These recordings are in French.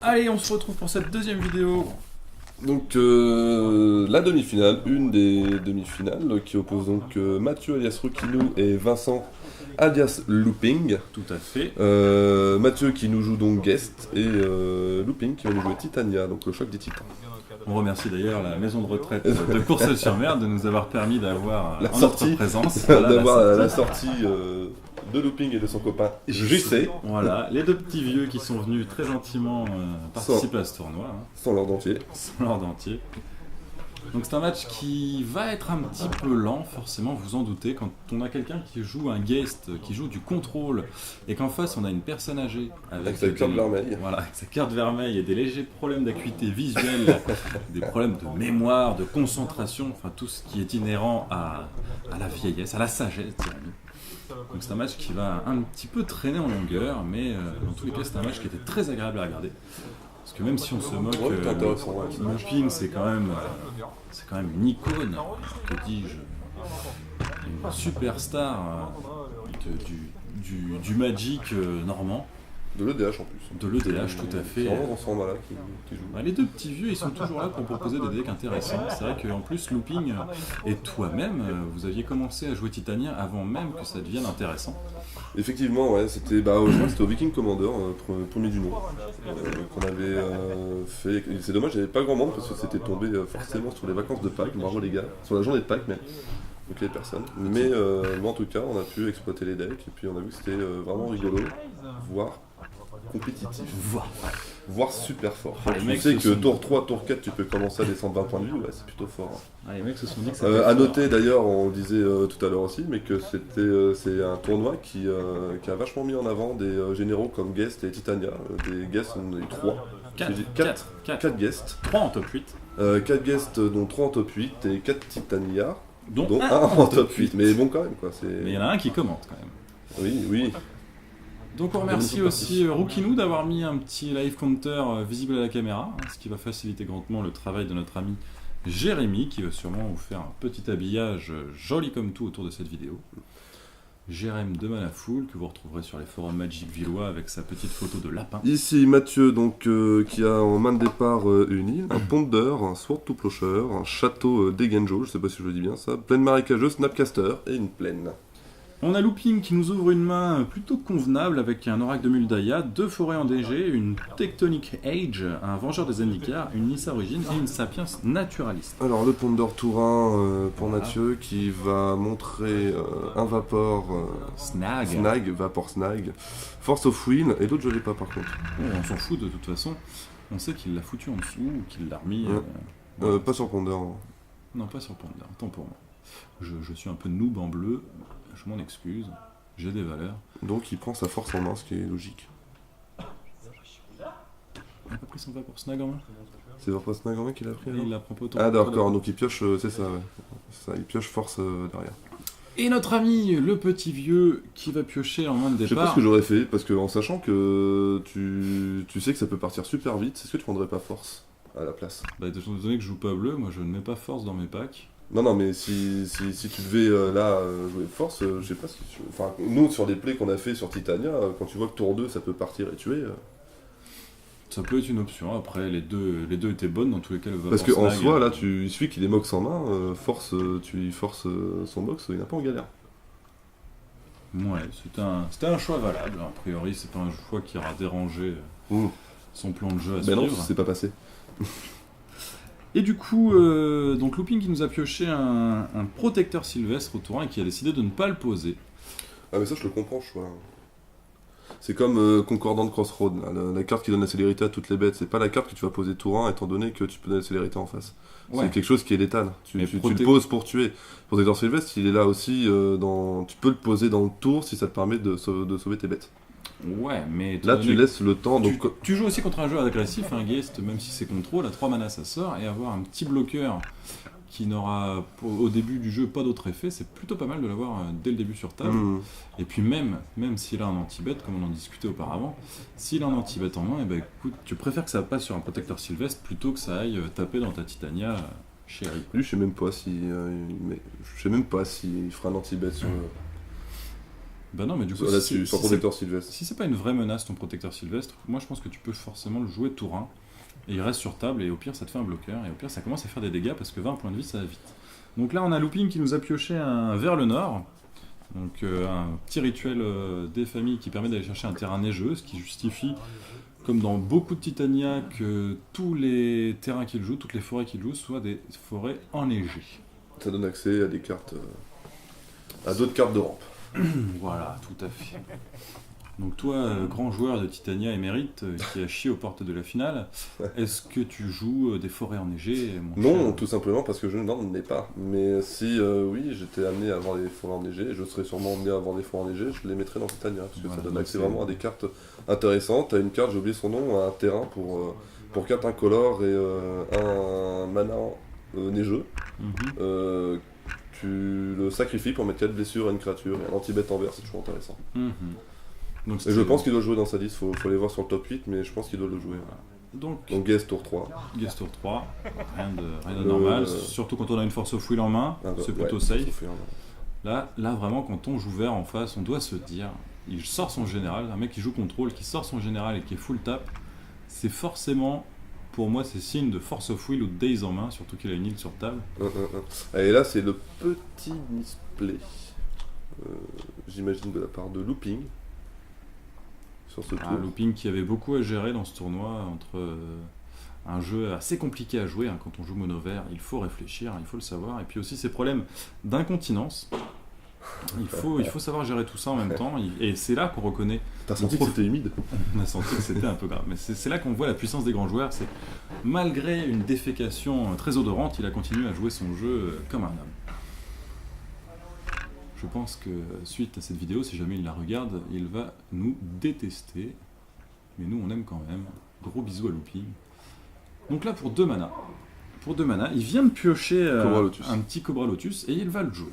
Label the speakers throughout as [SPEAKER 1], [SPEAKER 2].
[SPEAKER 1] Allez, on se retrouve pour cette deuxième vidéo.
[SPEAKER 2] Donc la demi-finale, une des demi-finales qui oppose donc Mathieu alias Roukinou et Vincent alias Looping.
[SPEAKER 1] Tout à fait.
[SPEAKER 2] Mathieu qui nous joue donc Guest et Looping qui va nous jouer Titania, donc le choc des titans.
[SPEAKER 1] On remercie d'ailleurs la maison de retraite de Courcelles-sur-Mer de nous avoir permis d'avoir
[SPEAKER 2] La
[SPEAKER 1] en
[SPEAKER 2] sortie,
[SPEAKER 1] notre présence voilà,
[SPEAKER 2] d'avoir la sortie de Looping et de son copain JC.
[SPEAKER 1] Voilà, les deux petits vieux qui sont venus très gentiment participer à ce tournoi.
[SPEAKER 2] Sans leur dentier.
[SPEAKER 1] Sans leur dentier. Donc c'est un match qui va être un petit peu lent, forcément, vous en doutez, quand on a quelqu'un qui joue un guest, qui joue du contrôle, et qu'en face on a une personne âgée
[SPEAKER 2] avec sa carte vermeille.
[SPEAKER 1] Voilà, avec sa carte vermeille et des légers problèmes d'acuité visuelle, des problèmes de mémoire, de concentration, enfin tout ce qui est inhérent à la vieillesse, à la sagesse, dirons-nous. Donc c'est un match qui va un petit peu traîner en longueur, mais dans tous les cas c'est un match qui était très agréable à regarder. Parce que même si on se moque, Looping c'est quand même une icône, que dis-je, une superstar du Magic normand.
[SPEAKER 2] De l'EDH en plus.
[SPEAKER 1] De l'EDH tout à fait.
[SPEAKER 2] C'est vraiment dans ce format-là qui joue.
[SPEAKER 1] Les deux petits vieux, ils sont toujours là pour proposer des decks intéressants. C'est vrai qu'en plus, Looping et toi-même, vous aviez commencé à jouer Titania avant même que ça devienne intéressant.
[SPEAKER 2] Effectivement, ouais, c'était, je crois que c'était au Viking Commander, premier du nom, qu'on avait fait. Et c'est dommage, il n'y avait pas grand monde parce que c'était tombé forcément sur les vacances de Pâques, bravo les gars, sur la journée de Pâques même. Donc il n'y avait personne. Mais en tout cas, on a pu exploiter les decks et puis on a vu que c'était vraiment rigolo, voire compétitif, voire super fort. Tu sais que tour 3, tour 4, tu peux commencer à descendre 20 points de vue, ouais, c'est plutôt fort.
[SPEAKER 1] Les mecs se sont dit que ça
[SPEAKER 2] à noter d'ailleurs, on le disait tout à l'heure aussi, mais que c'est un tournoi qui a vachement mis en avant des généraux comme Guest et Titania. Des Guests, on a eu 3. 4 Guests.
[SPEAKER 1] 3 en top 8.
[SPEAKER 2] 4 Guests, dont 3 en top 8 et 4 Titania.
[SPEAKER 1] Dont 1
[SPEAKER 2] en top 8. Mais bon, quand même, quoi.
[SPEAKER 1] Mais il y en a un qui commente quand même.
[SPEAKER 2] Oui.
[SPEAKER 1] Donc on remercie aussi Roukinou d'avoir mis un petit live counter visible à la caméra, ce qui va faciliter grandement le travail de notre ami Jérémy, qui va sûrement vous faire un petit habillage joli comme tout autour de cette vidéo. Jérémy de Manafoul, que vous retrouverez sur les forums Magic Villois avec sa petite photo de lapin.
[SPEAKER 2] Ici Mathieu, donc, qui a en main de départ une île, un ponder, un sword to plowshare, un château d'Egenjo, je sais pas si je le dis bien ça, plaine marécageuse, snapcaster et une plaine.
[SPEAKER 1] On a Looping qui nous ouvre une main plutôt convenable avec un oracle de Muldaya, 2 forêts en DG, une Tectonic Age, un vengeur des Zendikar, une Nissa Origin et une Sapiens naturaliste.
[SPEAKER 2] Alors le Ponder Tourin pour Mathieu qui va montrer un Vapor Snag, Vapor Snag, Force of Will et l'autre je l'ai pas par contre.
[SPEAKER 1] On s'en fout de toute façon, on sait qu'il l'a foutu en dessous ou qu'il l'a remis...
[SPEAKER 2] pas sur Ponder.
[SPEAKER 1] Non, pas sur Ponder, tant pour moi. Je suis un peu noob en bleu. Je m'en excuse, j'ai des valeurs.
[SPEAKER 2] Donc il prend sa force en main, ce qui est logique.
[SPEAKER 1] Il n'a pas pris son Vapor Snag en main?
[SPEAKER 2] C'est Vapor Snag en main qu'il a pris?
[SPEAKER 1] Il la prend pas autant.
[SPEAKER 2] Ah d'accord, donc il pioche, c'est ça, ouais. Ça, il pioche force derrière.
[SPEAKER 1] Et notre ami, le petit vieux, qui va piocher en main de départ.
[SPEAKER 2] Je sais pas ce que j'aurais fait, parce que en sachant que tu sais que ça peut partir super vite, est-ce que tu prendrais pas force à la place?
[SPEAKER 1] Étant donné que je joue pas bleu, moi je ne mets pas force dans mes packs.
[SPEAKER 2] Non, mais si tu devais jouer force, je sais pas si tu... Enfin, nous, sur les plays qu'on a fait sur Titania, quand tu vois que tour 2, ça peut partir et tuer...
[SPEAKER 1] Ça peut être une option, après les deux étaient bonnes dans tous les cas.
[SPEAKER 2] Parce qu'en soi, là, il suffit qu'il ait mox en main, tu forces son box, il n'a pas en galère.
[SPEAKER 1] Ouais, c'était un choix valable, a priori c'est pas un choix qui aura dérangé son plan de jeu à suivre.
[SPEAKER 2] Non, c'est pas passé.
[SPEAKER 1] Et du coup, donc Looping qui nous a pioché un protecteur sylvestre au Tourin et qui a décidé de ne pas le poser.
[SPEAKER 2] Ah mais ça je le comprends, je vois. C'est comme Concordant Crossroad, la carte qui donne la célérité à toutes les bêtes. C'est pas la carte que tu vas poser Tourin étant donné que tu peux donner la célérité en face. Ouais. C'est quelque chose qui est létal. Tu le poses pour tuer. Protecteur sylvestre, il est là aussi, tu peux le poser dans le tour si ça te permet de sauver tes bêtes.
[SPEAKER 1] Ouais, mais
[SPEAKER 2] là tu laisses le temps.
[SPEAKER 1] Tu joues aussi contre un jeu agressif, un guest, même si c'est contrôle, à 3 mana ça sort, et avoir un petit bloqueur qui n'aura au début du jeu pas d'autre effet, c'est plutôt pas mal de l'avoir dès le début sur table. Et puis même s'il a un anti-bet, comme on en discutait auparavant, s'il a un anti-bet en main, écoute, tu préfères que ça passe sur un protecteur sylvestre plutôt que ça aille taper dans ta Titania chérie.
[SPEAKER 2] Lui, je sais même pas s'il fera un anti-bet sur
[SPEAKER 1] Bah non, mais du coup,
[SPEAKER 2] Là-dessus, sur protecteur sylvestre.
[SPEAKER 1] si c'est pas une vraie menace ton protecteur sylvestre, moi je pense que tu peux forcément le jouer tour 1, et il reste sur table, et au pire ça te fait un bloqueur, et au pire ça commence à faire des dégâts, parce que 20 points de vie ça va vite. Donc là on a Looping qui nous a pioché un vers le nord, donc un petit rituel des familles qui permet d'aller chercher un terrain neigeux, ce qui justifie, comme dans beaucoup de Titania, que tous les terrains qu'il joue, toutes les forêts qu'il joue, soient des forêts enneigées.
[SPEAKER 2] Ça donne accès à des cartes, à d'autres cartes de rampe.
[SPEAKER 1] Voilà, tout à fait. Donc toi, grand joueur de Titania émérite, qui a chié aux portes de la finale, est-ce que tu joues des forêts enneigées, mon
[SPEAKER 2] Non,
[SPEAKER 1] cher
[SPEAKER 2] tout simplement parce que je n'en ai pas. Mais si, oui, j'étais amené à avoir des forêts enneigées, je serais sûrement amené à avoir des forêts enneigées, je les mettrais dans Titania, parce que
[SPEAKER 1] Voilà,
[SPEAKER 2] ça donne
[SPEAKER 1] donc
[SPEAKER 2] accès
[SPEAKER 1] c'est-
[SPEAKER 2] vraiment à des cartes intéressantes. T'as une carte, j'ai oublié son nom, un terrain pour 4 incolores et un mana neigeux.
[SPEAKER 1] Mhm.
[SPEAKER 2] Tu le sacrifies pour mettre 4 blessures à une créature, et un anti-bête en vert, c'est toujours intéressant.
[SPEAKER 1] Mhm. Donc,
[SPEAKER 2] Et je pense qu'il doit le jouer dans sa liste, faut aller voir sur le top 8, mais je pense qu'il doit le jouer.
[SPEAKER 1] Donc,
[SPEAKER 2] Donc Guest tour 3.
[SPEAKER 1] Guest Tour 3, rien de normal, surtout quand on a une Force of Will en main,
[SPEAKER 2] Ah bah,
[SPEAKER 1] c'est plutôt
[SPEAKER 2] ouais,
[SPEAKER 1] safe.
[SPEAKER 2] ça fait
[SPEAKER 1] Là, vraiment, quand on joue vert en face, on doit se dire, il sort son général, un mec qui joue contrôle, qui sort son général et qui est full tap, c'est forcément, pour moi, c'est signe de Force of Will ou de Days en main, surtout qu'il a une île sur table.
[SPEAKER 2] Et là, c'est le petit misplay, j'imagine, de la part de Looping. Sur ce tour.
[SPEAKER 1] Looping qui avait beaucoup à gérer dans ce tournoi, entre un jeu assez compliqué à jouer, hein, quand on joue mono vert, il faut réfléchir, il faut le savoir, et puis aussi ces problèmes d'incontinence. Il faut savoir gérer tout ça en même temps, et c'est là qu'on reconnaît.
[SPEAKER 2] T'as senti que c'était humide?
[SPEAKER 1] On a senti que c'était un peu grave, mais c'est là qu'on voit la puissance des grands joueurs. C'est malgré une défécation très odorante, il a continué à jouer son jeu comme un homme. Je pense que suite à cette vidéo, si jamais il la regarde, il va nous détester, mais nous on aime quand même. Gros bisous à Looping. Donc là pour 2 mana, il vient de piocher
[SPEAKER 2] Cobra Lotus.
[SPEAKER 1] un petit Cobra Lotus et il va le jouer.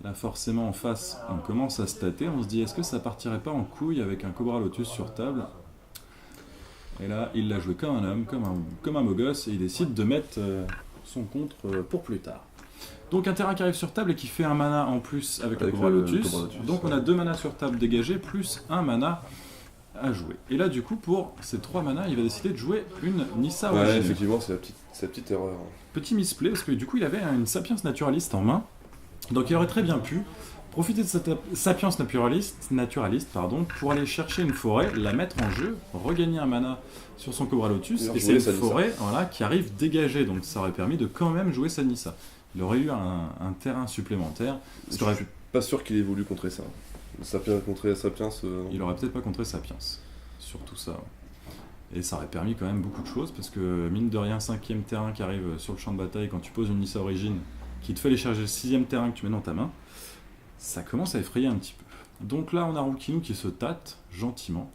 [SPEAKER 1] Là forcément en face, on commence à se tâter, on se dit est-ce que ça partirait pas en couille avec un Cobra Lotus sur table? Et là il l'a joué comme un homme, comme un beau gosse, et il décide de mettre son contre pour plus tard. Donc un terrain qui arrive sur table et qui fait un mana en plus avec le Cobra Lotus.
[SPEAKER 2] Cobra Lotus,
[SPEAKER 1] Donc on a 2 manas sur table dégagés plus un mana à jouer. Et là du coup pour ces 3 manas il va décider de jouer une Nissa
[SPEAKER 2] Ouais,
[SPEAKER 1] origine.
[SPEAKER 2] effectivement, c'est la petite erreur.
[SPEAKER 1] Petit misplay parce que du coup il avait une Sapiens naturaliste en main. Donc il aurait très bien pu profiter de cette Sapiens naturaliste pour aller chercher une forêt, la mettre en jeu, regagner un mana sur son Cobra Lotus, et c'est une forêt qui arrive dégagée, donc ça aurait permis de quand même jouer sa Nissa. Il aurait eu un terrain supplémentaire.
[SPEAKER 2] Je suis pas sûr qu'il ait voulu contrer ça. Sapiens contrer Sapiens.
[SPEAKER 1] Il aurait peut-être pas contré Sapiens, surtout ça. Ouais. Et ça aurait permis quand même beaucoup de choses, parce que mine de rien, 5ème terrain qui arrive sur le champ de bataille, quand tu poses une Nissa Origine, qui te fait aller charger le 6ème terrain que tu mets dans ta main, ça commence à effrayer un petit peu. Donc là, on a Rukinu qui se tâte gentiment,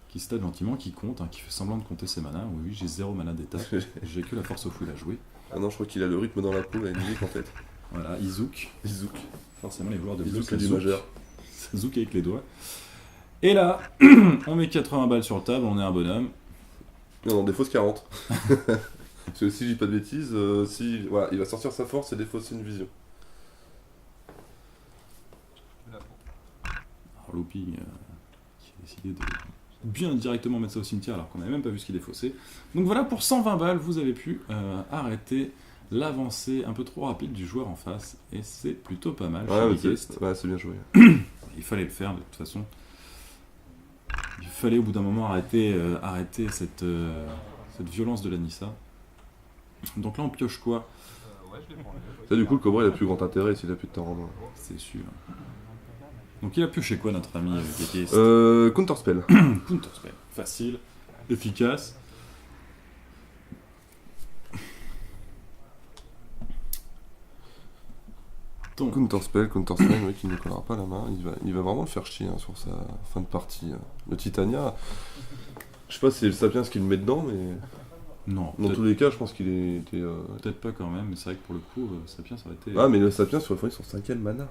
[SPEAKER 1] qui compte, qui fait semblant de compter ses manas. Oui, j'ai 0 mana d'état, j'ai que la Force of Will à jouer.
[SPEAKER 2] Ah non, je crois qu'il a le rythme dans la peau, la musique en tête.
[SPEAKER 1] Voilà, Izouk.
[SPEAKER 2] Forcément,
[SPEAKER 1] les joueurs de bleu,
[SPEAKER 2] c'est du majeur.
[SPEAKER 1] Ça zouk avec les doigts. Et là, on met 80 balles sur le table, on est un bonhomme.
[SPEAKER 2] Non, des fausses 40. Parce que si je dis pas de bêtises, voilà, il va sortir sa force et défausser une vision.
[SPEAKER 1] Alors Looping qui a décidé de bien directement mettre ça au cimetière alors qu'on n'avait même pas vu ce qu'il défaussait. Donc voilà, pour 120 balles, vous avez pu arrêter l'avancée un peu trop rapide du joueur en face, et c'est plutôt pas mal.
[SPEAKER 2] C'est bien joué.
[SPEAKER 1] Il fallait le faire de toute façon. Il fallait au bout d'un moment arrêter cette violence de la Nissa. Donc là on pioche quoi?
[SPEAKER 2] Ça, du coup, le Cobra il a le plus grand intérêt s'il a plus de temps en main.
[SPEAKER 1] C'est sûr. Donc il a pioché quoi notre ami Guest
[SPEAKER 2] Counterspell.
[SPEAKER 1] Counterspell. Facile, efficace. Donc,
[SPEAKER 2] Counterspell, oui, qui ne collera pas la main. Il va vraiment le faire chier sur sa fin de partie. Le Titania, je sais pas si c'est le Sapiens qui le met dedans, mais
[SPEAKER 1] non,
[SPEAKER 2] dans tous les cas, je pense qu'il était.
[SPEAKER 1] Peut-être pas quand même, mais c'est vrai que pour le coup, Sapiens ça aurait été.
[SPEAKER 2] Ah, mais le Sapiens, il faut son 5ème mana.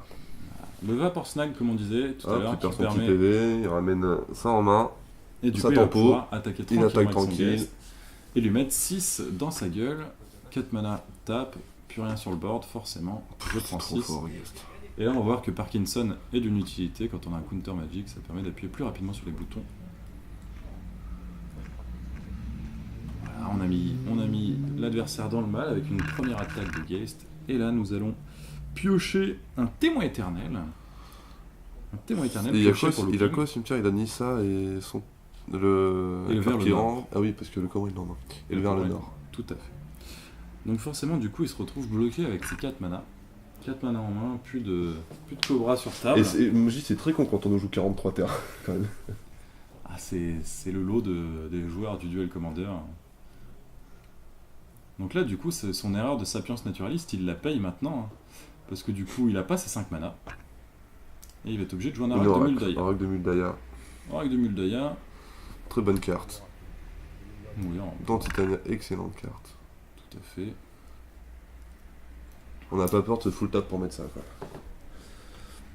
[SPEAKER 1] Le Vapor Snag, comme on disait tout à l'heure,
[SPEAKER 2] il perd
[SPEAKER 1] qui
[SPEAKER 2] son
[SPEAKER 1] permet.
[SPEAKER 2] petit PV, il ramène ça en main.
[SPEAKER 1] Et du
[SPEAKER 2] ça
[SPEAKER 1] coup, il va
[SPEAKER 2] tempo,
[SPEAKER 1] pouvoir attaquer
[SPEAKER 2] il attaque
[SPEAKER 1] avec son
[SPEAKER 2] tranquille.
[SPEAKER 1] guest et lui mettre 6 dans sa gueule. 4 mana, tape, plus rien sur le board, forcément. Je prends 6. Et là, on va voir que Parkinson est d'une utilité. Quand on a un counter magique, ça permet d'appuyer plus rapidement sur les boutons. Voilà, on a mis l'adversaire dans le mal avec une première attaque de Geist. Et là, nous allons piocher un témoin éternel. Un témoin éternel.
[SPEAKER 2] Et il a
[SPEAKER 1] Looping.
[SPEAKER 2] quoi au cimetière? Il a Nissa et son.
[SPEAKER 1] Et le vers le nord.
[SPEAKER 2] Ah oui, parce que le Cobra il est nord. Et le vers le nord.
[SPEAKER 1] Tout à fait. Donc forcément, du coup, il se retrouve bloqué avec ses 4 manas. 4 manas en main, plus de Cobra sur table.
[SPEAKER 2] Et moi je dis c'est très con quand on nous joue 43 terres, quand même.
[SPEAKER 1] Ah, c'est le lot des joueurs du Duel Commander. Donc là, du coup, son erreur de Sapiens Naturaliste, il la paye maintenant. Hein, parce que du coup, il a pas ses 5 manas. Et il va être obligé de jouer un Arak de Muldaya.
[SPEAKER 2] Arak de Muldaya.
[SPEAKER 1] Arak de Muldaya.
[SPEAKER 2] Très bonne carte.
[SPEAKER 1] Oui,
[SPEAKER 2] dans Titania, excellente carte.
[SPEAKER 1] Tout à fait.
[SPEAKER 2] On n'a pas peur de se full tap pour mettre ça, quoi.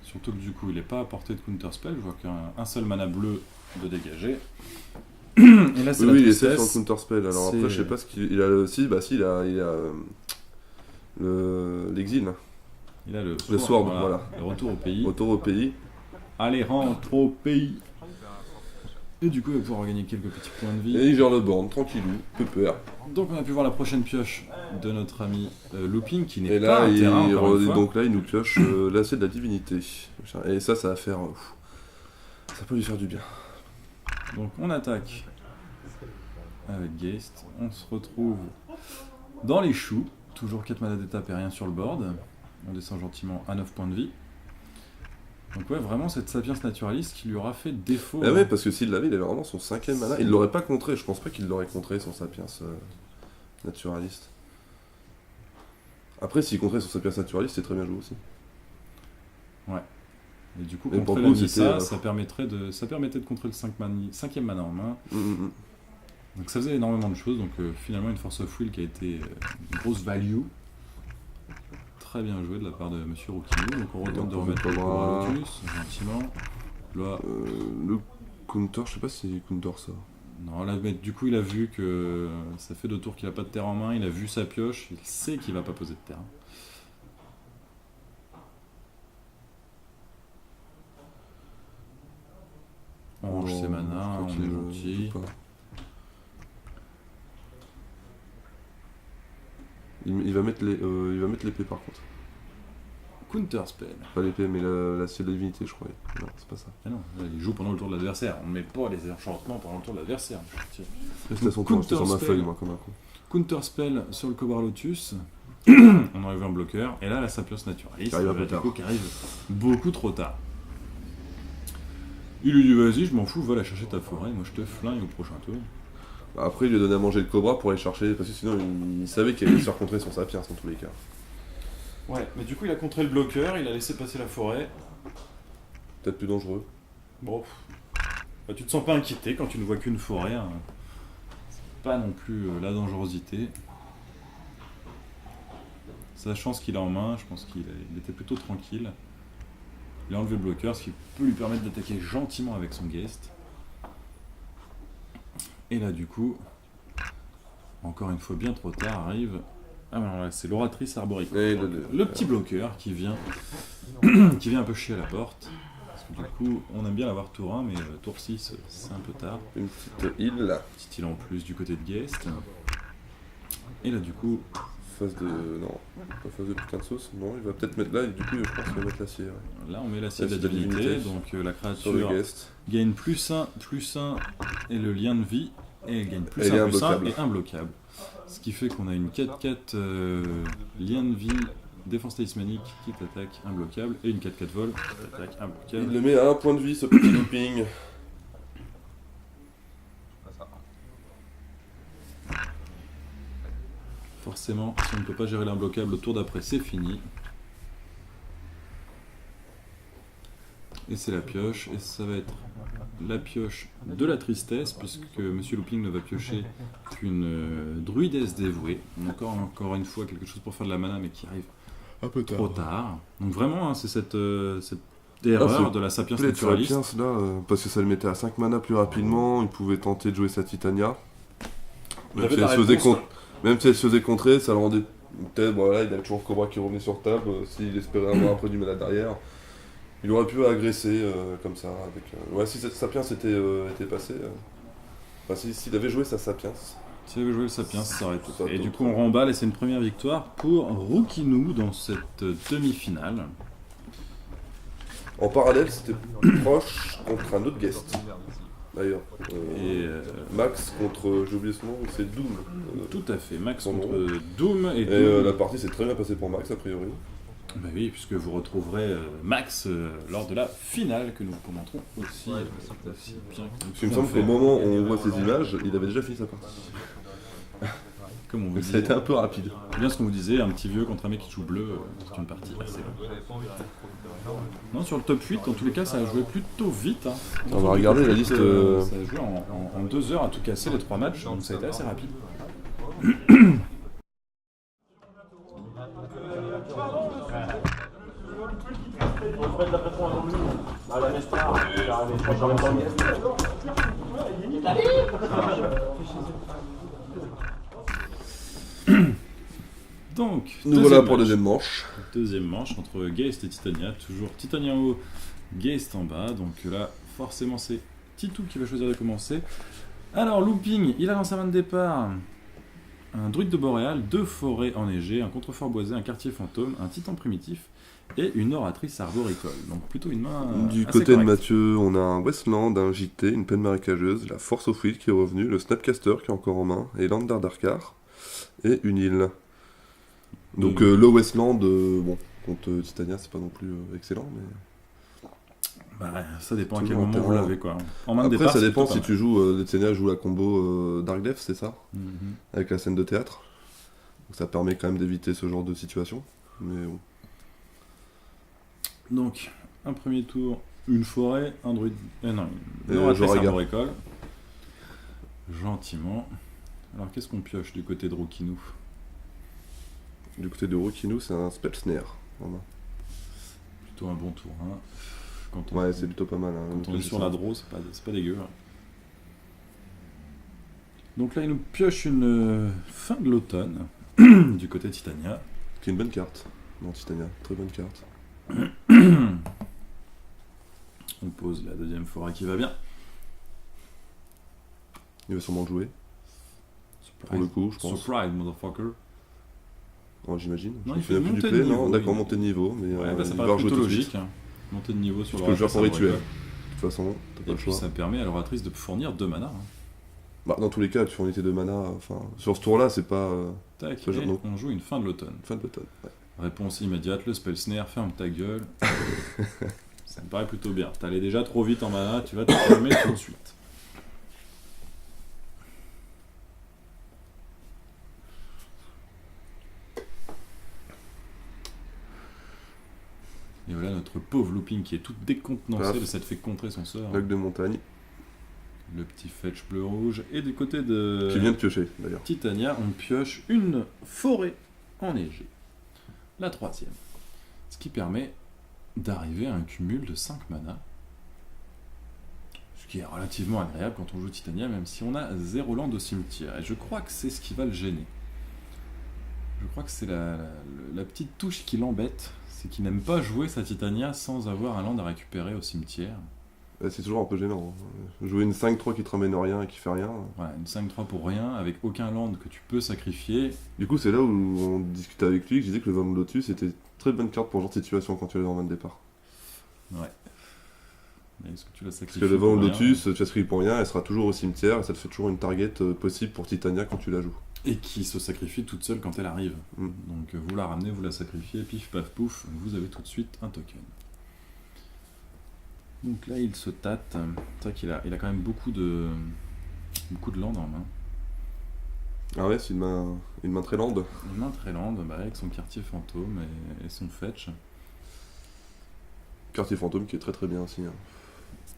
[SPEAKER 1] Surtout que du coup, il n'est pas à portée de counterspell. Je vois qu'un seul mana bleu de dégager. Et là, c'est
[SPEAKER 2] oui, il est safe sur le counterspell. Alors après, je sais pas ce qu'il a. Si, il a l'exil.
[SPEAKER 1] Il a le
[SPEAKER 2] sword, voilà.
[SPEAKER 1] Le retour au pays.
[SPEAKER 2] Retour au pays.
[SPEAKER 1] Allez, rentre au pays. Et du coup, il va pouvoir gagner quelques petits points de vie.
[SPEAKER 2] Et il gère le board, tranquillou, peu peur.
[SPEAKER 1] Donc on a pu voir la prochaine pioche de notre ami Looping, qui n'est
[SPEAKER 2] et
[SPEAKER 1] pas
[SPEAKER 2] là,
[SPEAKER 1] un terrain,
[SPEAKER 2] donc là, il nous pioche l'asset de la divinité. Et ça va faire... ça peut lui faire du bien.
[SPEAKER 1] Donc on attaque avec Geist. On se retrouve dans les choux. Toujours 4 mana d'étape et rien sur le board. On descend gentiment à 9 points de vie. Donc ouais, vraiment cette Sapiens Naturaliste qui lui aura fait défaut.
[SPEAKER 2] Ah ouais, parce que s'il l'avait, il avait vraiment son 5ème mana. Il l'aurait pas contré, je pense pas qu'il l'aurait contré son Sapiens Naturaliste. Après, s'il contrait son Sapiens Naturaliste, c'est très bien joué aussi.
[SPEAKER 1] Ouais. Et du coup,
[SPEAKER 2] et
[SPEAKER 1] contre la Nissa, ça permettait de contrer le 5ème mana en main. Donc ça faisait énormément de choses. Donc finalement, une Force of Will qui a été une grosse value. Très bien joué de la part de Monsieur Rookie. Donc on retente de remettre le Cobra Lotus, gentiment. Là,
[SPEAKER 2] le counter, je sais pas si c'est counter ça.
[SPEAKER 1] Non, là, mais du coup il a vu que ça fait 2 tours qu'il a pas de terre en main, il a vu sa pioche, il sait qu'il va pas poser de terre. On range ses manas, on est gentil.
[SPEAKER 2] Il va mettre l'épée par contre.
[SPEAKER 1] Counter spell.
[SPEAKER 2] Pas l'épée, mais la ciel de divinité, je crois. Non, c'est pas ça.
[SPEAKER 1] Ah non, il joue pendant le tour de l'adversaire. On ne met pas les enchantements pendant le tour de l'adversaire.
[SPEAKER 2] C'était son tour, j'étais sur ma feuille, moi, comme un con.
[SPEAKER 1] Counter spell sur le Cobra Lotus. On enlève un bloqueur. Et là, la Sapiens Naturaliste
[SPEAKER 2] qui arrive
[SPEAKER 1] beaucoup trop tard. Il lui dit vas-y, je m'en fous, va la chercher ta forêt. Moi, je te flingue au prochain tour.
[SPEAKER 2] Après, il lui a donné à manger le Cobra pour aller chercher, parce que sinon, il savait qu'il allait se faire contrer sur Sapiens, dans tous les cas.
[SPEAKER 1] Ouais, mais du coup, il a contré le bloqueur, il a laissé passer la forêt.
[SPEAKER 2] Peut-être plus dangereux.
[SPEAKER 1] Bon. Bah, tu te sens pas inquiété quand tu ne vois qu'une forêt. Hein. C'est pas non plus la dangerosité. Sachant ce qu'il a en main, je pense qu'il était plutôt tranquille. Il a enlevé le bloqueur, ce qui peut lui permettre d'attaquer gentiment avec son Geist. Et là, du coup, encore une fois bien trop tard, arrive... Ah non, là, c'est l'oratrice arborique. Le petit bloqueur qui vient un peu chier à la porte. Parce que du coup, on aime bien l'avoir tour 1, mais tour 6, c'est un peu tard.
[SPEAKER 2] Une petite île.
[SPEAKER 1] Petite île en plus du côté de Geist. Et là, du coup...
[SPEAKER 2] Phase de... Non, pas phase de putain de sauce. Non, il va peut-être mettre là, et du coup, je pense qu'il va mettre l'acier. Ouais.
[SPEAKER 1] Là, on met l'acier de la divinité, donc la créature gagne +1, et le lien de vie, et elle gagne +1 et imbloquable. Ce qui fait qu'on a une 4-4 lien de vie, défense talismanique qui t'attaque imbloquable, et une 4-4 vol qui t'attaque imbloquable.
[SPEAKER 2] Il le met à 1 point de vie, ce petit looping.
[SPEAKER 1] Forcément, si on ne peut pas gérer l'imbloquable, le tour d'après c'est fini. Et c'est la pioche, et ça va être la pioche de la tristesse, puisque Monsieur Looping ne va piocher qu'une druidesse dévouée. Encore une fois, quelque chose pour faire de la mana, mais qui arrive un peu trop tard. Donc vraiment, hein, c'est cette erreur de la Sapiens Naturaliste.
[SPEAKER 2] Parce que ça le mettait à 5 mana plus rapidement, il pouvait tenter de jouer sa Titania. Même si elle se faisait contrer, ça le rendait Peut-être, voilà, il avait toujours Cobra qui revenait sur table, s'il espérait avoir un peu du mana derrière. Il aurait pu agresser comme ça. Avec, ouais, si cette Sapiens était passé. Enfin, s'il avait joué sa Sapiens.
[SPEAKER 1] Si vous joué le Sapiens, ça aurait
[SPEAKER 2] C'est pas
[SPEAKER 1] été. Et du
[SPEAKER 2] top.
[SPEAKER 1] coup, on remballe et c'est une première victoire pour Rukinu dans cette demi-finale.
[SPEAKER 2] En parallèle, c'était proche contre un autre guest. D'ailleurs.
[SPEAKER 1] Et
[SPEAKER 2] Max contre, j'ai oublié son nom, c'est Doom.
[SPEAKER 1] tout à fait, Max
[SPEAKER 2] son
[SPEAKER 1] contre
[SPEAKER 2] nom.
[SPEAKER 1] Doom et
[SPEAKER 2] Et
[SPEAKER 1] Doom.
[SPEAKER 2] la partie s'est très bien passée pour Max, a priori.
[SPEAKER 1] Bah oui, puisque vous retrouverez Max lors de la finale que nous commenterons aussi. Aussi bien que nous
[SPEAKER 2] Parce qu'il me
[SPEAKER 1] pouvons
[SPEAKER 2] semble qu'au
[SPEAKER 1] faire.
[SPEAKER 2] moment où on voit ces images, il avait déjà fini sa partie.
[SPEAKER 1] Comme on vous
[SPEAKER 2] Donc ça a
[SPEAKER 1] disait,
[SPEAKER 2] été un peu rapide.
[SPEAKER 1] bien ce qu'on vous disait, un petit vieux contre un mec qui joue bleu, c'est une partie assez longue. Non, sur le top 8, en tous les cas, ça a joué plutôt vite. Hein.
[SPEAKER 2] On va regarder la liste.
[SPEAKER 1] Ça a joué en 2 heures à tout casser les 3 matchs, donc ça a été assez rapide. Donc,
[SPEAKER 2] Nous voilà pour
[SPEAKER 1] match.
[SPEAKER 2] deuxième manche.
[SPEAKER 1] Deuxième manche entre Geist et Titania. Toujours Titania en haut, Geist en bas. Donc là, forcément, c'est Titou qui va choisir de commencer. Alors, Looping, il a dans sa main de départ un druide de boréal, 2 forêts enneigées, un contrefort boisé, un quartier fantôme, un titan primitif et une oratrice arboricole. Donc plutôt une main
[SPEAKER 2] Du
[SPEAKER 1] assez
[SPEAKER 2] côté de
[SPEAKER 1] correcte.
[SPEAKER 2] Mathieu, on a un Westland, un JT, une plaine marécageuse, la Force of Will qui est revenue, le Snapcaster qui est encore en main, et l'Andar d'Arkar, et une île. Donc le Westland, bon, contre Titania, c'est pas non plus excellent, mais...
[SPEAKER 1] Bah, ça dépend à quel
[SPEAKER 2] Toujours
[SPEAKER 1] moment vous
[SPEAKER 2] intérêt.
[SPEAKER 1] l'avez quoi. En main de
[SPEAKER 2] Après,
[SPEAKER 1] départ,
[SPEAKER 2] ça
[SPEAKER 1] c'est
[SPEAKER 2] dépend
[SPEAKER 1] plutôt
[SPEAKER 2] si
[SPEAKER 1] pas
[SPEAKER 2] tu joues, Titania joue la combo Dark Death, c'est ça?
[SPEAKER 1] mal. Mhm.
[SPEAKER 2] Avec la scène de théâtre. Donc ça permet quand même d'éviter ce genre de situation. Mais bon.
[SPEAKER 1] Donc, un premier tour, une forêt, un druide. Non, une
[SPEAKER 2] Et
[SPEAKER 1] oratrice
[SPEAKER 2] Joraga.
[SPEAKER 1] arboricole. Gentiment. Alors, qu'est-ce qu'on pioche du côté de Rukinu?
[SPEAKER 2] Du côté de Rokinu, c'est un Spell Snare. Voilà.
[SPEAKER 1] Plutôt un bon tour. Hein. Quand on,
[SPEAKER 2] Ouais, c'est plutôt pas mal. Hein,
[SPEAKER 1] quand on est
[SPEAKER 2] donc,
[SPEAKER 1] sur
[SPEAKER 2] ça.
[SPEAKER 1] la draw, c'est pas dégueu. Hein. Donc là, il nous pioche une fin de l'automne du côté de Titania.
[SPEAKER 2] Qui est une bonne carte. Non, Titania, très bonne carte.
[SPEAKER 1] On pose la deuxième forêt qui va bien.
[SPEAKER 2] Il va sûrement le jouer, pour le coup, je pense.
[SPEAKER 1] Surprise, motherfucker.
[SPEAKER 2] Oh, j'imagine.
[SPEAKER 1] Non,
[SPEAKER 2] Je me
[SPEAKER 1] il fait
[SPEAKER 2] souviens
[SPEAKER 1] une
[SPEAKER 2] plus du
[SPEAKER 1] montée de
[SPEAKER 2] play,
[SPEAKER 1] niveau,
[SPEAKER 2] non, d'accord,
[SPEAKER 1] il-
[SPEAKER 2] montée de niveau, mais
[SPEAKER 1] Ouais, bah, ça
[SPEAKER 2] il
[SPEAKER 1] paraît
[SPEAKER 2] va rejouer
[SPEAKER 1] plutôt
[SPEAKER 2] tout de suite.
[SPEAKER 1] logique. Hein. Montée de niveau sur
[SPEAKER 2] Parce que le joueur pour
[SPEAKER 1] l'oratrice
[SPEAKER 2] rituel.
[SPEAKER 1] arboricole.
[SPEAKER 2] De toute façon, t'as pas
[SPEAKER 1] Et
[SPEAKER 2] le
[SPEAKER 1] puis
[SPEAKER 2] choix.
[SPEAKER 1] ça permet à l'oratrice de fournir 2 mana. Hein.
[SPEAKER 2] Bah, dans tous les cas, tu fournis tes 2 mana. Enfin, sur ce tour-là, c'est pas
[SPEAKER 1] Tac,
[SPEAKER 2] Ça,
[SPEAKER 1] et
[SPEAKER 2] non.
[SPEAKER 1] on joue une fin de l'automne.
[SPEAKER 2] fin de l'automne. Ouais.
[SPEAKER 1] Réponse immédiate, le spell snare, ferme ta gueule. Ça me paraît plutôt bien. T'allais déjà trop vite en mana, tu vas te calmer tout de suite. Et voilà notre pauvre Looping qui est toute décontenancée
[SPEAKER 2] Paf.
[SPEAKER 1] de cette fait contrer son sort.
[SPEAKER 2] Lac de montagne,
[SPEAKER 1] Le petit fetch bleu-rouge. Et du côté de
[SPEAKER 2] qui vient de piocher d'ailleurs.
[SPEAKER 1] Titania, on pioche une forêt enneigée. La troisième. Ce qui permet d'arriver à un cumul de 5 mana. Ce qui est relativement agréable quand on joue Titania, même si on a 0 land au cimetière. Et je crois que c'est ce qui va le gêner. Je crois que c'est la petite touche qui l'embête. C'est qu'il n'aime pas jouer sa Titania sans avoir un land à récupérer au cimetière.
[SPEAKER 2] Ouais, c'est toujours un peu gênant. Hein. Jouer une 5-3 qui te ramène rien et qui fait rien.
[SPEAKER 1] Voilà, une 5-3 pour rien, avec aucun land que tu peux sacrifier.
[SPEAKER 2] Du coup, c'est là où on discutait avec lui, que je disais que le Vent Lotus était une très bonne carte pour ce genre de situation quand tu es en main de départ.
[SPEAKER 1] Ouais. Mais est-ce que tu la
[SPEAKER 2] Parce
[SPEAKER 1] sacrifies
[SPEAKER 2] que le Vent
[SPEAKER 1] pour rien
[SPEAKER 2] Lotus, tu la sacrifies pour rien, elle sera toujours au cimetière et ça te fait toujours une target possible pour Titania quand tu la joues.
[SPEAKER 1] Et qui se sacrifie toute seule quand elle arrive.
[SPEAKER 2] Mm.
[SPEAKER 1] Donc vous la ramenez, vous la sacrifiez, pif paf pouf, vous avez tout de suite un token. Donc là il se tâte. C'est vrai qu'il a quand même beaucoup de land en main.
[SPEAKER 2] Ah ouais, c'est une main très lente.
[SPEAKER 1] Une main très lente, bah, avec son quartier fantôme et son fetch.
[SPEAKER 2] Quartier fantôme qui est très très bien aussi. Hein.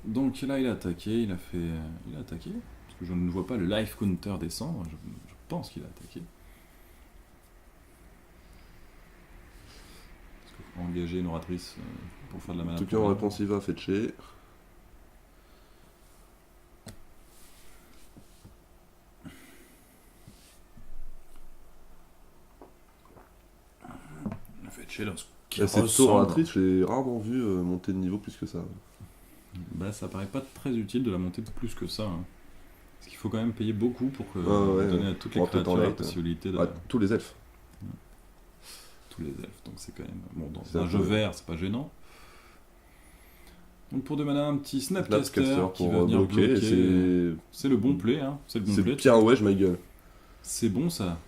[SPEAKER 1] Donc là il a attaqué, il a attaqué. Parce que je ne vois pas le life counter descendre, je pense qu'il a attaqué. Parce qu'il faut engager une oratrice pour faire de la mana.
[SPEAKER 2] En tout cas, en réponse, il va fetcher.
[SPEAKER 1] Chelos qui
[SPEAKER 2] Cette tour
[SPEAKER 1] ressemble.
[SPEAKER 2] oratrice, je l'ai rarement vu monter de niveau plus que ça.
[SPEAKER 1] Bah, ça paraît pas très utile de la monter plus que ça. Hein. Parce qu'il faut quand même payer beaucoup pour donner à toutes les
[SPEAKER 2] Bon, peut-être en
[SPEAKER 1] créatures la
[SPEAKER 2] late,
[SPEAKER 1] possibilité de.
[SPEAKER 2] Ah, tous les elfes.
[SPEAKER 1] Tous les elfes, donc c'est quand même. Bon, dans
[SPEAKER 2] C'est
[SPEAKER 1] un
[SPEAKER 2] un
[SPEAKER 1] jeu
[SPEAKER 2] peu-
[SPEAKER 1] vert, c'est pas gênant. Donc pour 2 mana, un petit Snapcaster
[SPEAKER 2] Snapcaster
[SPEAKER 1] qui
[SPEAKER 2] pour
[SPEAKER 1] va venir
[SPEAKER 2] bloquer.
[SPEAKER 1] bloquer.
[SPEAKER 2] Et
[SPEAKER 1] C'est le bon play, hein. C'est le bon
[SPEAKER 2] c'est
[SPEAKER 1] play.
[SPEAKER 2] Pierre Wedge, ma gueule.
[SPEAKER 1] C'est bon ça.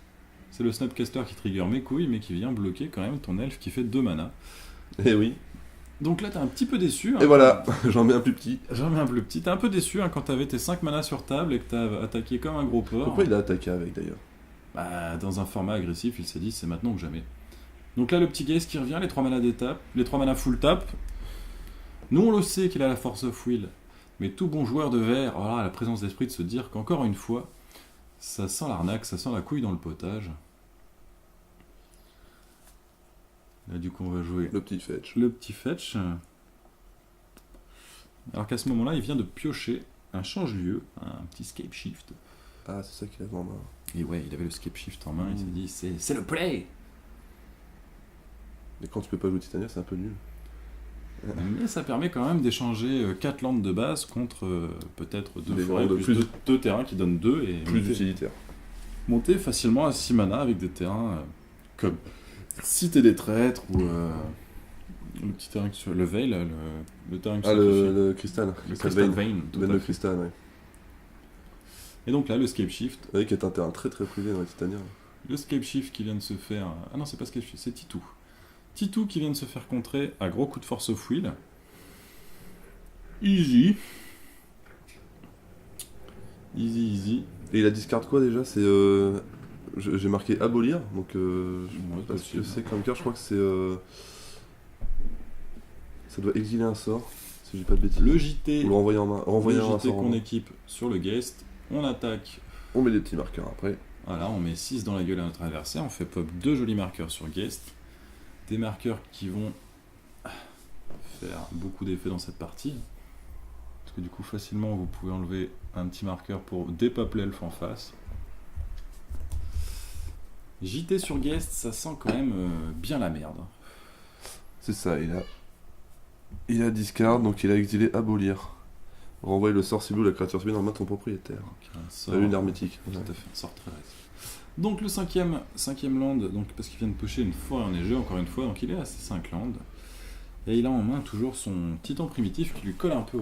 [SPEAKER 1] C'est le Snapcaster qui trigger mes couilles, mais qui vient bloquer quand même ton elfe qui fait 2 mana.
[SPEAKER 2] Et oui.
[SPEAKER 1] Donc là, t'es un petit peu déçu. Hein,
[SPEAKER 2] Et voilà, j'en mets un plus petit.
[SPEAKER 1] J'en mets un plus petit. T'es un peu déçu hein, quand t'avais tes 5 mana sur table et que t'as attaqué comme un gros porc.
[SPEAKER 2] Pourquoi il a attaqué avec d'ailleurs?
[SPEAKER 1] Bah, dans un format agressif, il s'est dit c'est maintenant ou jamais. Donc là, le petit Gaze qui revient, les 3 mana d'étape, les 3 mana full tap. Nous, on le sait qu'il a la force of will, mais tout bon joueur de verre aura la présence d'esprit de se dire qu'encore une fois, ça sent l'arnaque, ça sent la couille dans le potage. Là, du coup, on va jouer
[SPEAKER 2] Le petit fetch.
[SPEAKER 1] le petit fetch. Alors qu'à ce moment-là, il vient de piocher un change-lieu, un petit scape shift.
[SPEAKER 2] Ah, c'est ça qu'il avait en main.
[SPEAKER 1] Et ouais, il avait le scape shift en main, il s'est dit c'est le play.
[SPEAKER 2] Mais quand tu peux pas jouer Titania, c'est un peu nul.
[SPEAKER 1] Mais ça permet quand même d'échanger 4 landes de base contre peut-être 2
[SPEAKER 2] Des
[SPEAKER 1] forêts,
[SPEAKER 2] landes
[SPEAKER 1] plus
[SPEAKER 2] plus-
[SPEAKER 1] 2 terrains qui donnent 2 et
[SPEAKER 2] Plus utilitaire.
[SPEAKER 1] monter facilement à 6 mana avec des terrains comme Cité des Traîtres ou le petit terrain sur le Veil, là, le terrain qui
[SPEAKER 2] Ah,
[SPEAKER 1] sacrifie.
[SPEAKER 2] le cristal.
[SPEAKER 1] Le Crystal Vein. tout
[SPEAKER 2] Ben
[SPEAKER 1] à
[SPEAKER 2] le
[SPEAKER 1] fait.
[SPEAKER 2] cristal, ouais.
[SPEAKER 1] Et donc là, le Scape Shift.
[SPEAKER 2] Oui, qui est un terrain très très privé dans la Titania.
[SPEAKER 1] Le Scape Shift qui vient de se faire. Ah non, c'est pas Scape Shift, c'est Titou. Titou qui vient de se faire contrer à gros coup de force of will. Easy. Easy, easy.
[SPEAKER 2] Et il a discard quoi déjà? C'est. J'ai marqué abolir, donc.
[SPEAKER 1] Ouais,
[SPEAKER 2] Parce
[SPEAKER 1] possible.
[SPEAKER 2] que c'est comme carte, je crois que c'est. Ça doit exiler un sort, si j'ai pas de bêtises.
[SPEAKER 1] Le JT,
[SPEAKER 2] Ou le renvoyer en main. Renvoyer
[SPEAKER 1] le
[SPEAKER 2] un
[SPEAKER 1] JT
[SPEAKER 2] sort en
[SPEAKER 1] qu'on
[SPEAKER 2] main.
[SPEAKER 1] équipe sur le guest. On attaque.
[SPEAKER 2] On met des petits marqueurs après.
[SPEAKER 1] Voilà, on met 6 dans la gueule à notre adversaire. On fait pop 2 jolis marqueurs sur guest. Des marqueurs qui vont faire beaucoup d'effets dans cette partie. Parce que du coup, facilement, vous pouvez enlever un petit marqueur pour dépeupler l'elfe en face. JT sur guest, ça sent quand même bien la merde.
[SPEAKER 2] C'est ça, il a discard, donc il a exilé abolir. Renvoyer le sort cible ou la créature cible dans la main de ton propriétaire.
[SPEAKER 1] Donc, un
[SPEAKER 2] Ça
[SPEAKER 1] sort,
[SPEAKER 2] une hermétique.
[SPEAKER 1] tout à fait, un sort très nice. Donc le cinquième land, donc, parce qu'il vient de piocher une forêt enneigée, encore une fois, donc il est à ses 5 landes. Et il a en main toujours son titan primitif qui lui colle un peu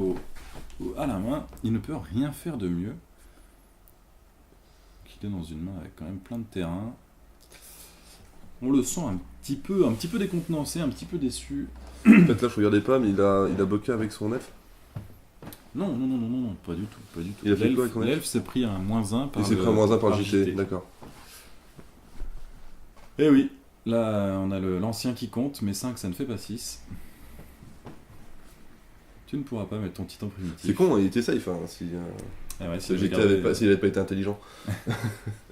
[SPEAKER 1] à la main. Il ne peut rien faire de mieux qu'il est dans une main avec quand même plein de terrain. On le sent un petit peu décontenancé, un petit peu déçu.
[SPEAKER 2] En fait, là, je regardais pas, mais il a bloqué avec son elfe.
[SPEAKER 1] Non, pas du tout, pas du tout.
[SPEAKER 2] Il a fait quoi avec son elfe?
[SPEAKER 1] L'elfe s'est pris un -1 par
[SPEAKER 2] Il s'est pris un -1 par JT, d'accord.
[SPEAKER 1] Et oui, là on a l'ancien qui compte, mais 5 ça ne fait pas 6. Tu ne pourras pas mettre ton titan primitif.
[SPEAKER 2] C'est con, il était safe, hein, si
[SPEAKER 1] Ah ouais, s'il avait,
[SPEAKER 2] JT s'il avait pas été intelligent.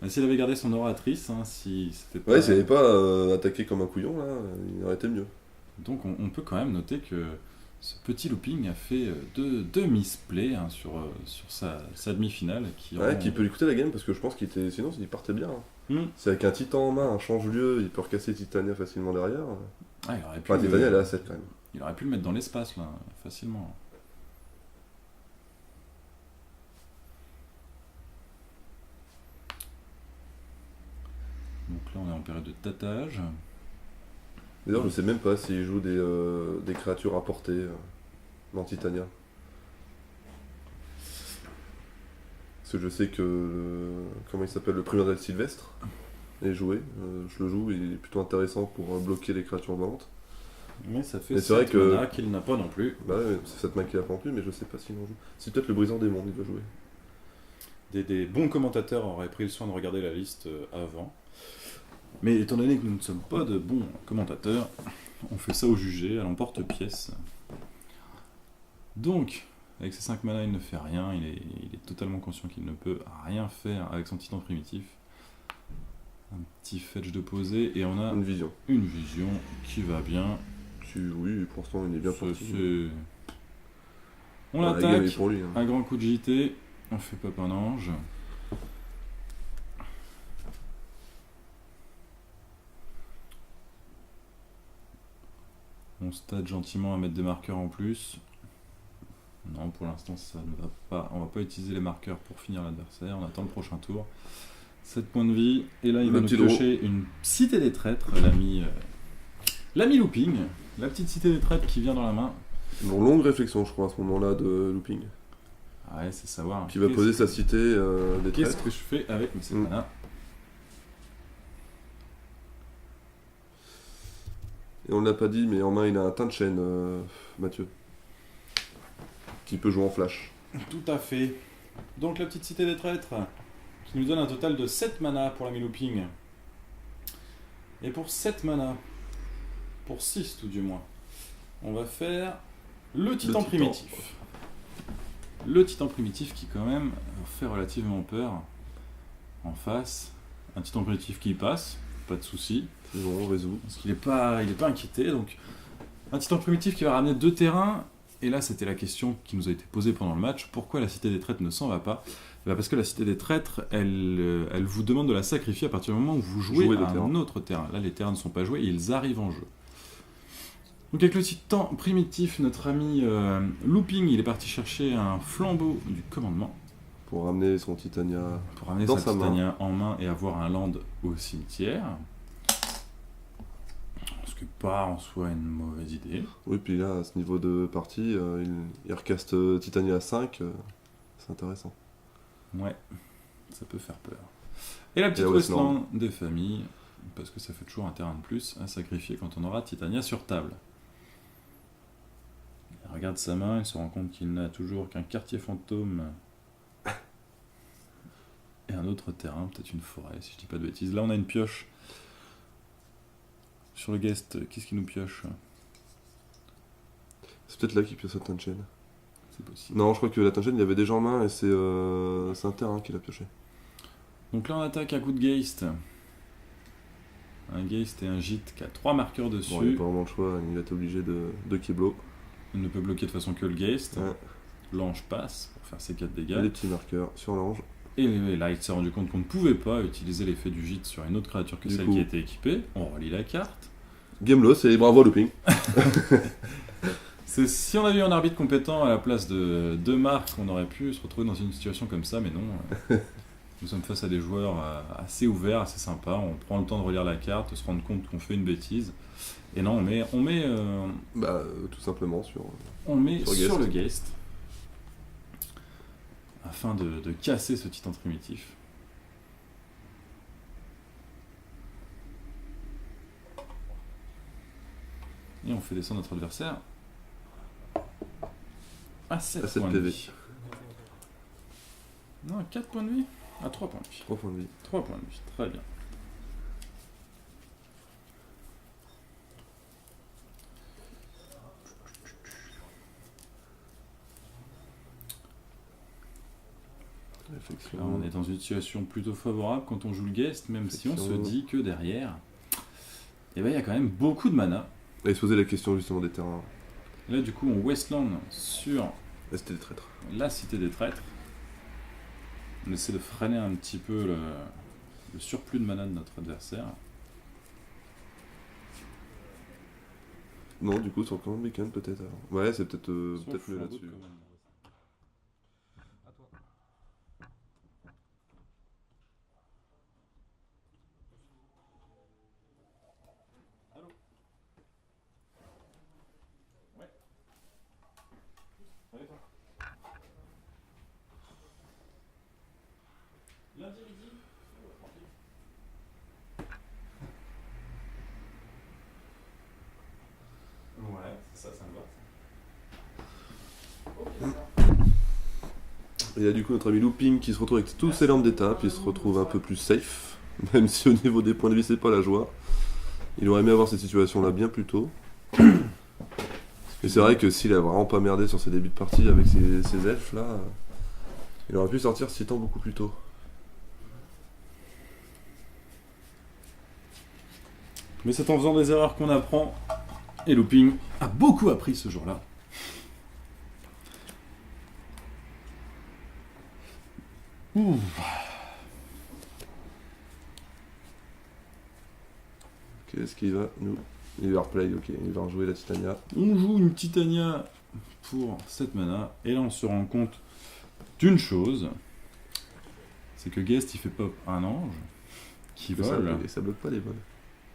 [SPEAKER 1] s'il avait gardé son oratrice, hein, si c'était pas...
[SPEAKER 2] Ouais, s'il avait pas attaqué comme un couillon, là, il aurait été mieux.
[SPEAKER 1] Donc on peut quand même noter que ce petit looping a fait deux misplays hein, sur sa demi-finale.
[SPEAKER 2] Qui peut lui coûter la game, parce que je pense qu'il était... Sinon, il partait bien. Hein. C'est avec un titan en main, un change-lieu, il peut recasser Titania facilement derrière.
[SPEAKER 1] Ah, il aurait pu
[SPEAKER 2] Enfin, Titania, elle est à 7 quand même.
[SPEAKER 1] Il aurait pu le mettre dans l'espace, là, facilement. Donc là, on est en période de tâtage.
[SPEAKER 2] D'ailleurs, je sais même pas s'il joue des créatures à portée dans Titania. Parce que je sais que... comment il s'appelle? Le primordial Sylvestre est joué. Je le joue, il est plutôt intéressant pour bloquer les créatures volantes.
[SPEAKER 1] Mais ça fait
[SPEAKER 2] Mais c'est vrai
[SPEAKER 1] 7
[SPEAKER 2] que-
[SPEAKER 1] mana qu'il n'a pas non plus.
[SPEAKER 2] Bah ouais, c'est cette main qu'il a pas en plus, mais je sais pas s'il en joue. C'est peut-être le brisant des mondes, il va jouer.
[SPEAKER 1] Des bons commentateurs auraient pris le soin de regarder la liste avant. Mais étant donné que nous ne sommes pas de bons commentateurs, on fait ça au jugé, à l'emporte-pièce. Donc, avec ses 5 mana, il ne fait rien, il est totalement conscient qu'il ne peut rien faire avec son titan primitif. Un petit fetch de posée, et on a
[SPEAKER 2] Une vision.
[SPEAKER 1] une vision qui va bien.
[SPEAKER 2] Oui, pour l'instant, il est bien
[SPEAKER 1] C'est-
[SPEAKER 2] parti.
[SPEAKER 1] c'est- On
[SPEAKER 2] La game est
[SPEAKER 1] l'attaque,
[SPEAKER 2] pour lui. Hein.
[SPEAKER 1] un grand coup de JT, on fait pop un ange. stade gentiment à mettre des marqueurs en plus. Non, pour l'instant ça ne va pas. On va pas utiliser les marqueurs pour finir l'adversaire. On attend le prochain tour. 7 points de vie. Et là il va nous piocher une cité des traîtres. L'ami looping. La petite cité des traîtres qui vient dans la main.
[SPEAKER 2] Bon, longue réflexion, je crois, à ce moment-là de looping.
[SPEAKER 1] Ah ouais, c'est savoir.
[SPEAKER 2] Qui va poser sa cité des traîtres.
[SPEAKER 1] Qu'est-ce que je fais avec mes 7 mana?
[SPEAKER 2] Et on ne l'a pas dit, mais en main il a un teint de chaîne, Mathieu. Qui peut jouer en flash.
[SPEAKER 1] Tout à fait. Donc la petite cité des traîtres, qui nous donne un total de 7 mana pour l'ami looping. Et pour 7 mana, pour 6 tout du moins, on va faire le titan primitif. Le titan primitif qui quand même fait relativement peur en face. Un titan primitif qui passe, pas de souci.
[SPEAKER 2] Bon, on résout.
[SPEAKER 1] Parce qu'il n'est pas inquiété. Donc un titan primitif qui va ramener 2 terrains. Et là, c'était la question qui nous a été posée pendant le match. Pourquoi la cité des traîtres ne s'en va pas? Parce que la cité des traîtres, elle vous demande de la sacrifier à partir du moment où vous jouez à un autre terrain. Là, les terrains ne sont pas joués et ils arrivent en jeu. Donc avec le titan primitif, notre ami Looping, il est parti chercher un flambeau du commandement.
[SPEAKER 2] Pour ramener son Titania
[SPEAKER 1] dans sa Titania en main et avoir un land au cimetière. Ce qui n'est pas en soi une mauvaise idée.
[SPEAKER 2] Oui, puis là, à ce niveau de partie, il recaste Titania à 5, c'est intéressant.
[SPEAKER 1] Ouais, ça peut faire peur. Et la petite Westland des familles, parce que ça fait toujours un terrain de plus à sacrifier quand on aura Titania sur table. Il regarde sa main, il se rend compte qu'il n'a toujours qu'un quartier fantôme et un autre terrain, peut-être une forêt, si je dis pas de bêtises. Là, on a une pioche. Sur le guest, qu'est-ce qui nous pioche?
[SPEAKER 2] C'est peut-être là qu'il pioche la Tanchen.
[SPEAKER 1] C'est possible.
[SPEAKER 2] Non, je crois que la Tanchen, il avait déjà en main et c'est un terrain qu'il a pioché.
[SPEAKER 1] Donc là, on attaque un coup de Geist. Un Geist et un Gîte qui a 3 marqueurs dessus.
[SPEAKER 2] Bon, il n'y a pas vraiment le choix, il va être obligé de Kiblo.
[SPEAKER 1] Il ne peut bloquer de façon que le Geist.
[SPEAKER 2] Ouais.
[SPEAKER 1] L'ange passe pour faire ses 4 dégâts.
[SPEAKER 2] Et les petits marqueurs sur l'ange.
[SPEAKER 1] Et là, il s'est rendu compte qu'on ne pouvait pas utiliser l'effet du gîte sur une autre créature que celle qui était équipée. On relie la carte.
[SPEAKER 2] Game loss et bravo Looping.
[SPEAKER 1] Si on avait eu un arbitre compétent à la place de 2 marques, on aurait pu se retrouver dans une situation comme ça, mais non. Nous sommes face à des joueurs assez ouverts, assez sympas. On prend le temps de relire la carte, de se rendre compte qu'on fait une bêtise. Et non, on met
[SPEAKER 2] tout simplement sur
[SPEAKER 1] le Geist. Afin de casser ce titan primitif. Et on fait descendre notre adversaire à 7 points de vie. Non, 4 points de vie? À 3 points de vie.
[SPEAKER 2] 3 points de vie.
[SPEAKER 1] 3 points de vie, très bien. Là, on est dans une situation plutôt favorable quand on joue le guest, même si on se dit que derrière, il y a quand même beaucoup de mana.
[SPEAKER 2] Et se poser la question justement des terrains.
[SPEAKER 1] Là, du coup, on Westland sur
[SPEAKER 2] la cité des traîtres.
[SPEAKER 1] La cité des traîtres. On essaie de freiner un petit peu le surplus de mana de notre adversaire.
[SPEAKER 2] Non, du coup, sur Command Beacon peut-être. Ouais, c'est peut-être mieux là-dessus. Et là, du coup, notre ami Looping qui se retrouve avec tous ses lampes d'étape, il se retrouve un peu plus safe, même si au niveau des points de vie, c'est pas la joie. Il aurait aimé avoir cette situation-là bien plus tôt. Et c'est vrai que s'il a vraiment pas merdé sur ses débuts de partie avec ses elfes là, il aurait pu sortir ce titan beaucoup plus tôt.
[SPEAKER 1] Mais c'est en faisant des erreurs qu'on apprend. Et Looping a beaucoup appris ce jour-là. Ouh.
[SPEAKER 2] Qu'est-ce qu'il va nous Everplay, ok, il va rejouer la Titania.
[SPEAKER 1] On joue une Titania pour 7 mana, et là on se rend compte d'une chose, c'est que Guest il fait pop un ange qui vole,
[SPEAKER 2] Et ça bloque pas les vols.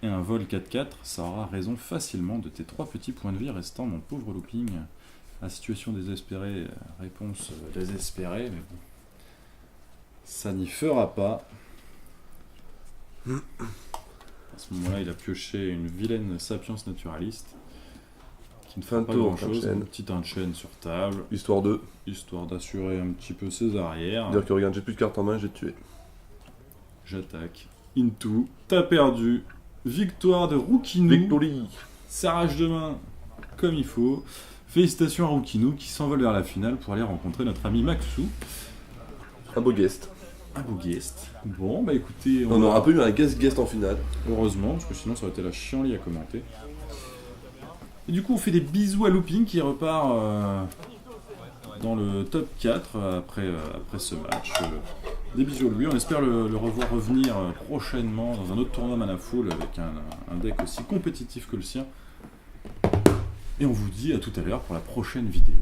[SPEAKER 1] et un vol 4-4, ça aura raison facilement de tes 3 petits points de vie restants, mon pauvre looping. À situation désespérée, réponse désespérée, mais bon. Ça n'y fera pas. À ce moment-là, il a pioché une vilaine sapience naturaliste qui ne fait pas
[SPEAKER 2] tour,
[SPEAKER 1] grand-chose.
[SPEAKER 2] enchaîne.
[SPEAKER 1] Une petite enchaîne sur table,
[SPEAKER 2] Histoire 2.
[SPEAKER 1] histoire d'assurer un petit peu ses arrières.
[SPEAKER 2] Dire que regarde, j'ai plus de cartes en main, j'ai tué.
[SPEAKER 1] J'attaque. Into. T'as perdu. Victoire de Roukinou.
[SPEAKER 2] Victory.
[SPEAKER 1] Serrage de main comme il faut. Félicitations à Roukinou qui s'envole vers la finale pour aller rencontrer notre ami Maxou.
[SPEAKER 2] Un beau guest.
[SPEAKER 1] Un beau guest. Bon, bah écoutez,
[SPEAKER 2] On aura un peu eu un guest en finale.
[SPEAKER 1] heureusement, parce que sinon ça aurait été la chienlit à commenter. Et du coup, on fait des bisous à Looping qui repart dans le top 4 après ce match. Des bisous à lui, on espère le revoir revenir prochainement dans un autre tournoi Mana Full avec un deck aussi compétitif que le sien. Et on vous dit à tout à l'heure pour la prochaine vidéo.